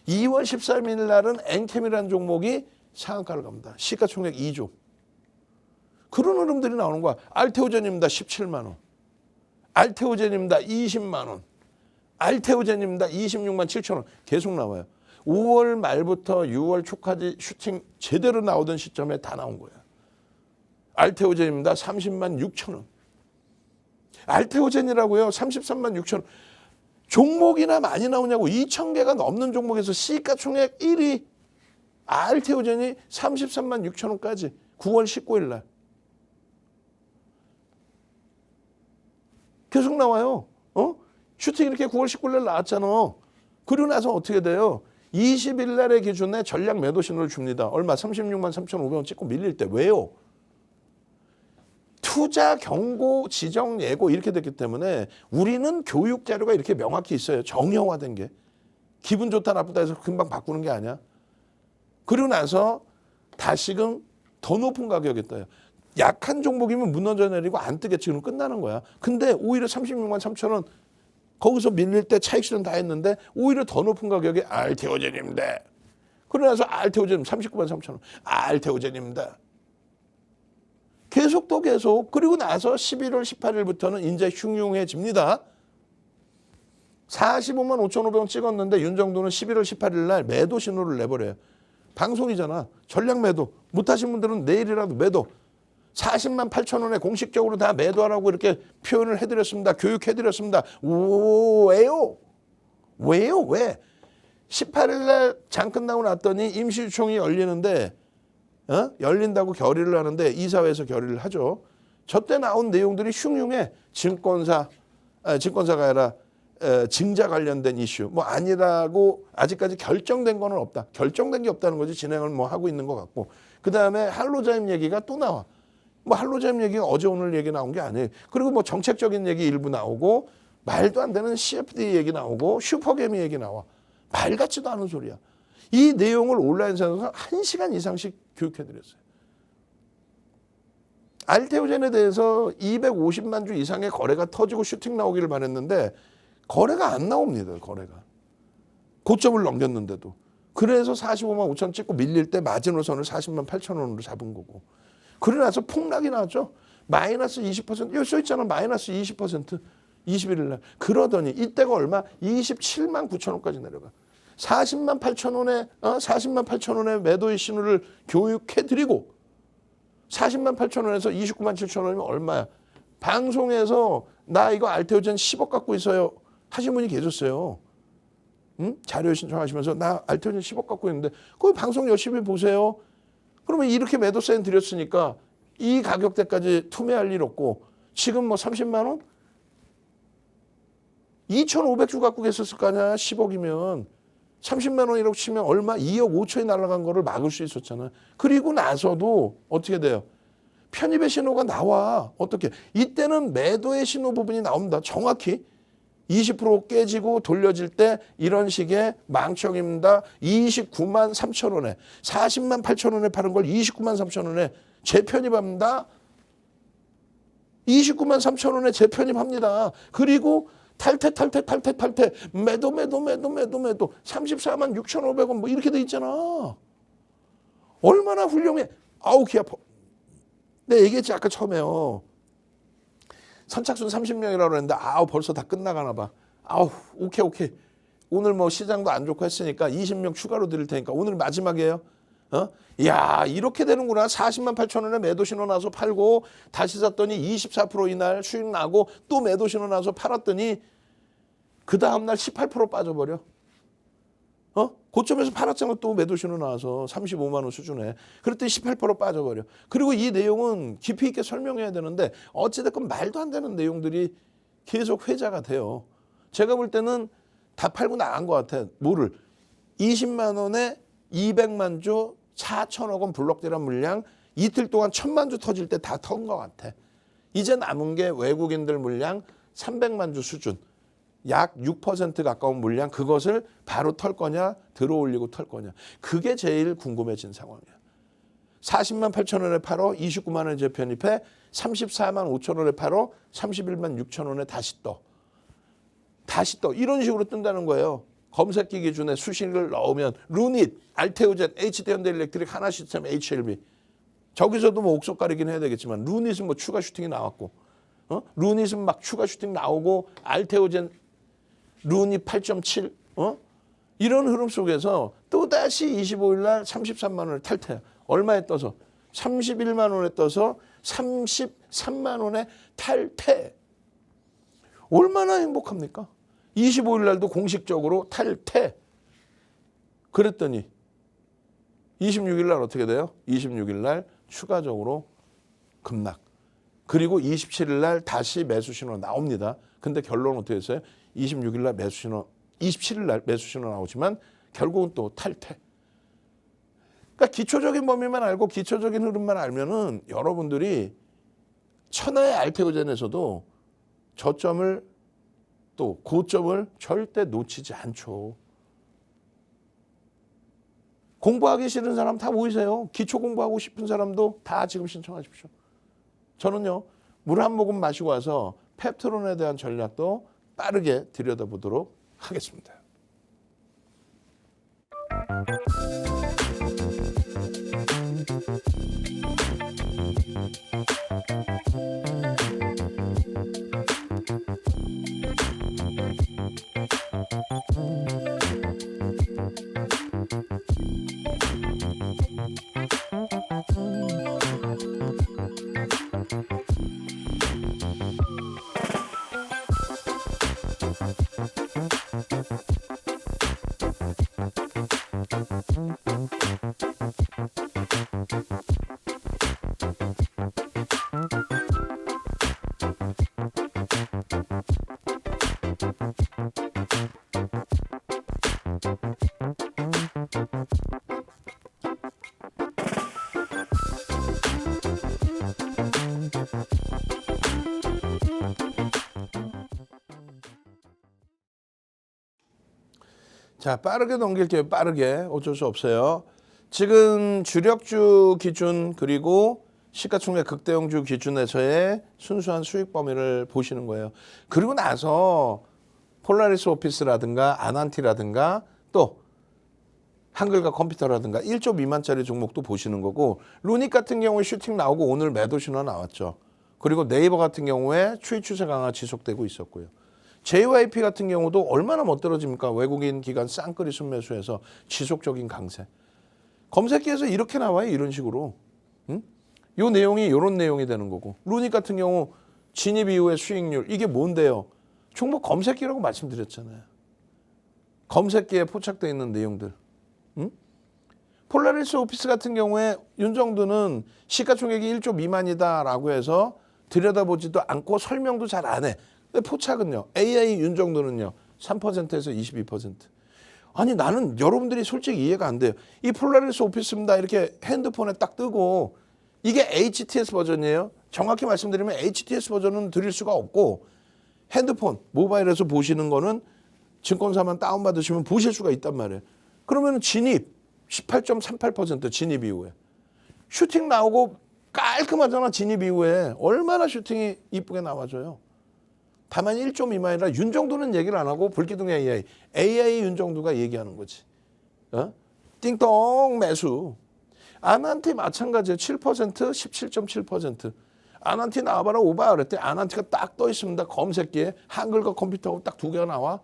2월 13일 날은 엔캠이라는 종목이 상한가를 갑니다. 시가총액 2조. 그런 흐름들이 나오는 거야. 알테오젠입니다. 17만 원. 알테오젠입니다. 20만 원. 알테오젠입니다. 26만 7천 원. 계속 나와요. 5월 말부터 6월 초까지 슈팅 제대로 나오던 시점에 다 나온 거야. 알테오젠입니다. 30만 6천 원. 알테오젠이라고요. 33만 6천 원. 종목이나 많이 나오냐고. 2,000개가 넘는 종목에서 시가총액 1위 알테오젠이 33만 6천 원까지 9월 19일 날. 계속 나와요. 슈팅 이렇게 9월 19일 날 나왔잖아. 그리고 나서 어떻게 돼요? 20일 날의 기준에 전략 매도 신호를 줍니다. 얼마? 36만 3,500원 찍고 밀릴 때. 왜요? 투자 경고 지정 예고 이렇게 됐기 때문에 우리는 교육 자료가 이렇게 명확히 있어요. 정형화된 게. 기분 좋다 나쁘다 해서 금방 바꾸는 게 아니야. 그리고 나서 다시금 더 높은 가격에 떠요. 약한 종목이면 무너져 내리고 안 뜨겠지. 그럼 끝나는 거야. 근데 오히려 36만 3천 원 거기서 밀릴 때 차익 실현 다 했는데 오히려 더 높은 가격에 알테오젠입니다. 그러고 나서 알테오젠 39만 3천 원. 알테오젠입니다. 계속 또 계속. 그리고 나서 11월 18일부터는 이제 흉흉해집니다. 45만 5,500원 찍었는데 윤정도는 11월 18일 날 매도 신호를 내버려요. 방송이잖아. 전략 매도. 못하신 분들은 내일이라도 매도. 40만 8천 원에 공식적으로 다 매도하라고 이렇게 표현을 해드렸습니다. 교육해드렸습니다. 왜요? 왜요? 왜? 18일 날 장 끝나고 났더니 임시유총이 열리는데 열린다고 결의를 하는데 이사회에서 결의를 하죠. 저때 나온 내용들이 흉흉해. 증권사가 아니라 증자 관련된 이슈. 뭐 아니라고 아직까지 결정된 거는 없다. 결정된 게 없다는 거지. 진행을 뭐 하고 있는 것 같고. 그다음에 할로자임 얘기가 또 나와. 뭐 할로자임 얘기가 어제 오늘 얘기 나온 게 아니에요. 그리고 뭐 정책적인 얘기 일부 나오고 말도 안 되는 CFD 얘기 나오고 슈퍼개미 얘기 나와. 말 같지도 않은 소리야. 이 내용을 온라인상에서 1시간 이상씩 교육해드렸어요. 알테오젠에 대해서 250만 주 이상의 거래가 터지고 슈팅 나오기를 바랬는데 거래가 안 나옵니다. 거래가. 고점을 넘겼는데도. 그래서 45만 5천 찍고 밀릴 때 마지노선을 40만 8천 원으로 잡은 거고. 그러고 나서 폭락이 나왔죠. 마이너스 20%. 여기 써있잖아. 마이너스 20%. 21일 날. 그러더니 이때가 얼마? 27만 9천 원까지 내려가. 40만 8천 원에 40만 8천 원의 매도의 신호를 교육해드리고 40만 8천 원에서 29만 7천 원이면 얼마야? 방송에서 나 이거 알테오젠 10억 갖고 있어요 하신 분이 계셨어요. 자료 신청하시면서 나 알테오젠 10억 갖고 있는데 그 방송 열심히 보세요. 그러면 이렇게 매도 사인 드렸으니까 이 가격대까지 투매할 일 없고 지금 뭐 30만 원? 2,500주 갖고 계셨을 거 아니야. 10억이면. 30만 원이라고 치면 얼마? 2억 5천이 날아간 거를 막을 수 있었잖아요. 그리고 나서도 어떻게 돼요? 편입의 신호가 나와. 어떻게? 이때는 매도의 신호 부분이 나옵니다. 정확히 20% 깨지고 돌려질 때 이런 식의 망청입니다. 29만 3천 원에 40만 8천 원에 파는 걸 29만 3천 원에 재편입합니다. 29만 3천 원에 재편입합니다. 그리고 탈퇴 매도 34만 6,500원 뭐 이렇게 돼 있잖아. 얼마나 훌륭해. 아우 귀 아파. 내가 얘기했지 아까 처음에요. 선착순 30명이라고 그랬는데 아우 벌써 다 끝나가나 봐. 아우 오케이 오늘 뭐 시장도 안 좋고 했으니까 20명 추가로 드릴 테니까 오늘 마지막이에요. 야, 이렇게 되는구나. 40만 8천 원에 매도 신호 나서 팔고 다시 샀더니 24% 이날 수익 나고 또 매도 신호 나서 팔았더니 그 다음날 18% 빠져버려. 고점에서 팔았잖아. 또 매도 신호 나와서 35만 원 수준에. 그랬더니 18% 빠져버려. 그리고 이 내용은 깊이 있게 설명해야 되는데 어찌됐건 말도 안 되는 내용들이 계속 회자가 돼요. 제가 볼 때는 다 팔고 나간 것 같아. 뭐를? 20만 원에 200만 주 4천억 원 블록대란 물량 이틀 동안 1000만 주 터질 때 다 턴 것 같아. 이제 남은 게 외국인들 물량 300만 주 수준. 약 6% 가까운 물량 그것을 바로 털 거냐 들어올리고 털 거냐. 그게 제일 궁금해진 상황이야. 40만 8천 원에 팔어 29만 원에 재편입해 34만 5천 원에 팔어 31만 6천 원에 다시 떠. 이런 식으로 뜬다는 거예요. 검색기 기준에 수식을 넣으면 루닛, 알테오젠, HD현대일렉트릭, 하나시스템, HLB. 저기서도 뭐 옥석 가리긴 해야 되겠지만 루닛은 뭐 추가 슈팅이 나왔고 루닛은 막 추가 슈팅 나오고 알테오젠 루닛 8.7 이런 흐름 속에서 또다시 25일 날 33만 원을 탈퇴. 얼마에 떠서? 31만 원에 떠서 33만 원에 탈퇴. 얼마나 행복합니까? 25일 날도 공식적으로 탈퇴. 그랬더니 26일 날 어떻게 돼요? 26일 날 추가적으로 급락. 그리고 27일 날 다시 매수 신호 나옵니다. 근데 결론은 어떻게 됐어요? 26일 날 매수 신호, 27일 날 매수 신호 나오지만 결국은 또 탈퇴. 그러니까 기초적인 범위만 알고 기초적인 흐름만 알면은 여러분들이 천하의 알테오젠에서도 저점을 또 고점을 절대 놓치지 않죠. 공부하기 싫은 사람 다 모이세요. 기초 공부하고 싶은 사람도 다 지금 신청하십시오. 저는요, 물 한 모금 마시고 와서 펩트론에 대한 전략도 빠르게 들여다보도록 하겠습니다. 자, 빠르게 넘길게요. 빠르게. 어쩔 수 없어요. 지금 주력주 기준 그리고 시가총액 극대형주 기준에서의 순수한 수익 범위를 보시는 거예요. 그리고 나서 폴라리스 오피스라든가 아난티라든가 또 한글과 컴퓨터라든가 1조 미만짜리 종목도 보시는 거고, 루닛 같은 경우에 슈팅 나오고 오늘 매도 신호 나왔죠. 그리고 네이버 같은 경우에 추이 추세 강화 지속되고 있었고요. JYP 같은 경우도 얼마나 못 떨어집니까? 외국인 기관 쌍끌이 순매수해서 지속적인 강세. 검색기에서 이렇게 나와요. 이런 식으로. 요 내용이 이런 내용이 되는 거고. 루닛 같은 경우 진입 이후의 수익률. 이게 뭔데요? 종목 검색기라고 말씀드렸잖아요. 검색기에 포착되어 있는 내용들. 폴라리스 오피스 같은 경우에 윤정두는 시가총액이 1조 미만이다라고 해서 들여다보지도 않고 설명도 잘 안 해. 근데 포착은요. AI 윤정두는요. 3%에서 22%. 아니 나는 여러분들이 솔직히 이해가 안 돼요. 이 폴라리스 오피스입니다. 이렇게 핸드폰에 딱 뜨고 이게 HTS 버전이에요. 정확히 말씀드리면 HTS 버전은 드릴 수가 없고 핸드폰, 모바일에서 보시는 거는 증권사만 다운받으시면 보실 수가 있단 말이에요. 그러면 진입 18.38% 진입 이후에. 슈팅 나오고 깔끔하잖아. 진입 이후에. 얼마나 슈팅이 이쁘게 나와줘요. 다만 1조 미만이라 윤정두는 얘기를 안 하고 불기둥 AI 윤정두가 얘기하는 거지. 띵동 매수. 아난티 마찬가지예요. 7%, 17.7%. 아난티 나와봐라 오바 그랬더니 아난티가 딱 떠 있습니다. 검색기에 한글과 컴퓨터하고 딱 두 개가 나와.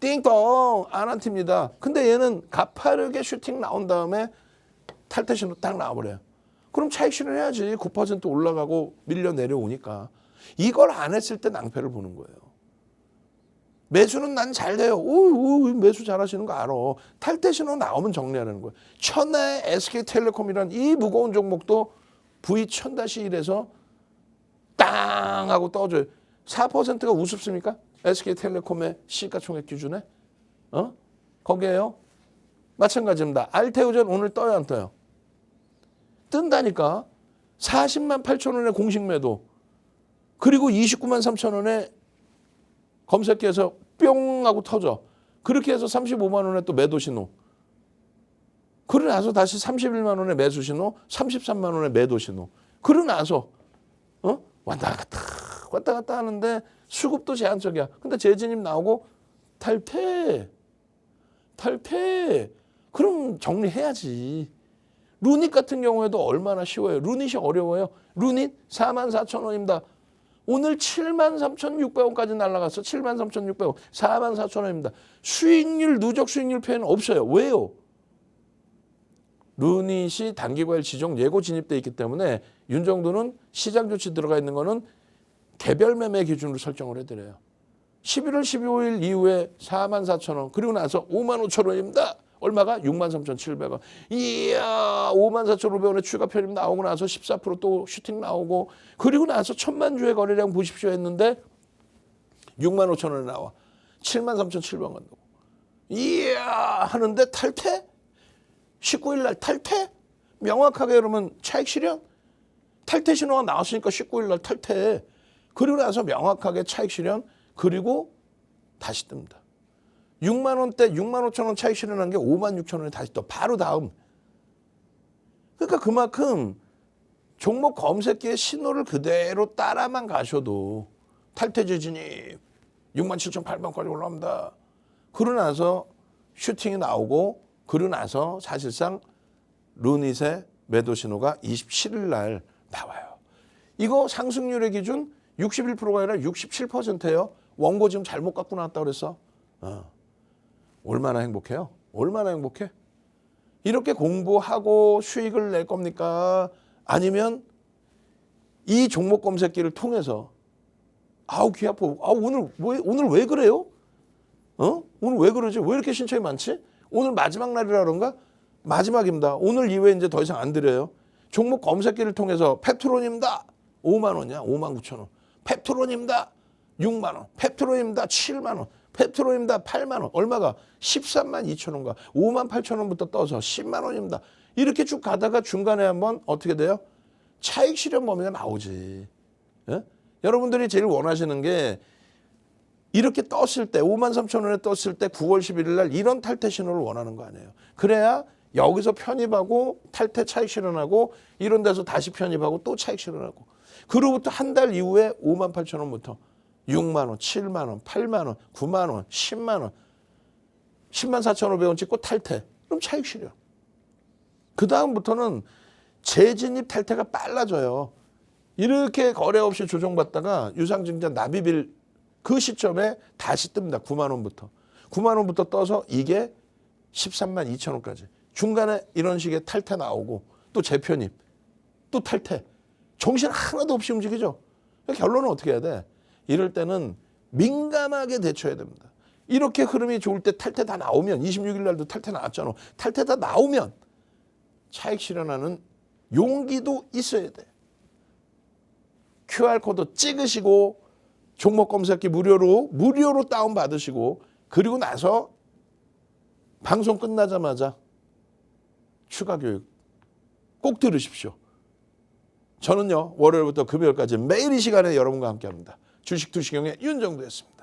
띵동 아난티입니다. 근데 얘는 가파르게 슈팅 나온 다음에 탈퇴 신호 딱 나와버려요. 그럼 차익 실현해야지. 9% 올라가고 밀려 내려오니까. 이걸 안 했을 때 낭패를 보는 거예요. 매수는 난 잘 돼요. 매수 잘하시는 거 알아. 탈퇴 신호 나오면 정리하는 거예요. 천하의 SK텔레콤이란 이 무거운 종목도 V1000-1에서 땅 하고 떠줘요. 4%가 우습습니까? SK텔레콤의 시가총액 기준에? 거기에요. 마찬가지입니다. 알테오젠 오늘 떠요, 안 떠요? 뜬다니까. 40만 8천 원에 공식 매도. 그리고 29만 3천 원에 검색해서 뿅 하고 터져. 그렇게 해서 35만 원에 또 매도 신호. 그러고 나서 다시 31만 원에 매수 신호, 33만 원에 매도 신호. 그러고 나서 왔다 갔다 하는데 수급도 제한적이야. 근데 재진입 나오고 탈퇴. 그럼 정리해야지. 루닛 같은 경우에도 얼마나 쉬워요. 루닛이 어려워요. 루닛 44,000원입니다. 오늘 73,600원까지 날아갔어. 73,600원. 44,000원입니다. 수익률, 누적 수익률 표현은 없어요. 왜요? 루닛이 단기과일 지정 예고 진입돼 있기 때문에 윤 정도는 시장 조치 들어가 있는 거는 개별 매매 기준으로 설정을 해드려요. 11월 15일 이후에 44,000원 그리고 나서 55,000원입니다. 얼마가? 63,700원. 이야 54,500원에 추가 편입 나오고 나서 14% 또 슈팅 나오고 그리고 나서 1,000만 주의 거래량 보십시오 했는데 65,000원에 나와. 73,700원 간다고. 이야 하는데 탈퇴? 19일 날 탈퇴? 명확하게 그러면 차익 실현? 탈퇴 신호가 나왔으니까 19일 날 탈퇴. 그리고 나서 명확하게 차익 실현 그리고 다시 뜹니다. 6만 원대 6만 5천 원 차익 실현한 게 5만 6천 원에 다시 떠. 바로 다음. 그러니까 그만큼 종목 검색기의 신호를 그대로 따라만 가셔도 탈퇴 진입 6만 7,800원까지 올라옵니다. 그러고 나서 슈팅이 나오고 그러고 나서 사실상 루닛의 매도 신호가 27일 날 나와요. 이거 상승률의 기준 61%가 아니라 67%예요. 원고 지금 잘못 갖고 나왔다고 그랬어. 얼마나 행복해요? 얼마나 행복해? 이렇게 공부하고 수익을 낼 겁니까? 아니면 이 종목 검색기를 통해서 아우 귀 아파. 오늘 왜 그래요? 오늘 왜 그러지? 왜 이렇게 신청이 많지? 오늘 마지막 날이라 그런가? 마지막입니다. 오늘 이후에 이제 더 이상 안 드려요. 종목 검색기를 통해서 펩트론입니다. 5만 원이야. 5만 9천 원. 펩트론입니다. 6만 원. 펩트론입니다. 7만 원. 펩트론입니다. 8만 원. 얼마가? 13만 2천 원가. 5만 8천 원부터 떠서 10만 원입니다. 이렇게 쭉 가다가 중간에 한번 어떻게 돼요? 차익 실현 범위가 나오지. 예? 여러분들이 제일 원하시는 게 이렇게 떴을 때 5만 3천 원에 떴을 때 9월 11일 날 이런 탈퇴 신호를 원하는 거 아니에요. 그래야 여기서 편입하고 탈퇴 차익 실현하고 이런 데서 다시 편입하고 또 차익 실현하고 그로부터 한 달 이후에 5만 8천 원부터 6만 원, 7만 원, 8만 원, 9만 원, 10만 원, 10만 4,500원 찍고 탈퇴. 그럼 차익 실현. 그 다음부터는 재진입 탈퇴가 빨라져요. 이렇게 거래 없이 조정받다가 유상증자 납입일 그 시점에 다시 뜹니다. 9만 원부터. 9만 원부터 떠서 이게 13만 2천 원까지. 중간에 이런 식의 탈퇴 나오고 또 재편입, 또 탈퇴. 정신 하나도 없이 움직이죠. 결론은 어떻게 해야 돼? 이럴 때는 민감하게 대처해야 됩니다. 이렇게 흐름이 좋을 때 탈퇴 다 나오면 26일 날도 탈퇴 나왔잖아. 탈퇴 다 나오면 차익 실현하는 용기도 있어야 돼. QR코드 찍으시고 종목 검색기 무료로 다운 받으시고 그리고 나서 방송 끝나자마자 추가 교육 꼭 들으십시오. 저는요 월요일부터 금요일까지 매일 이 시간에 여러분과 함께합니다. 주식 투시경의 윤정도였습니다.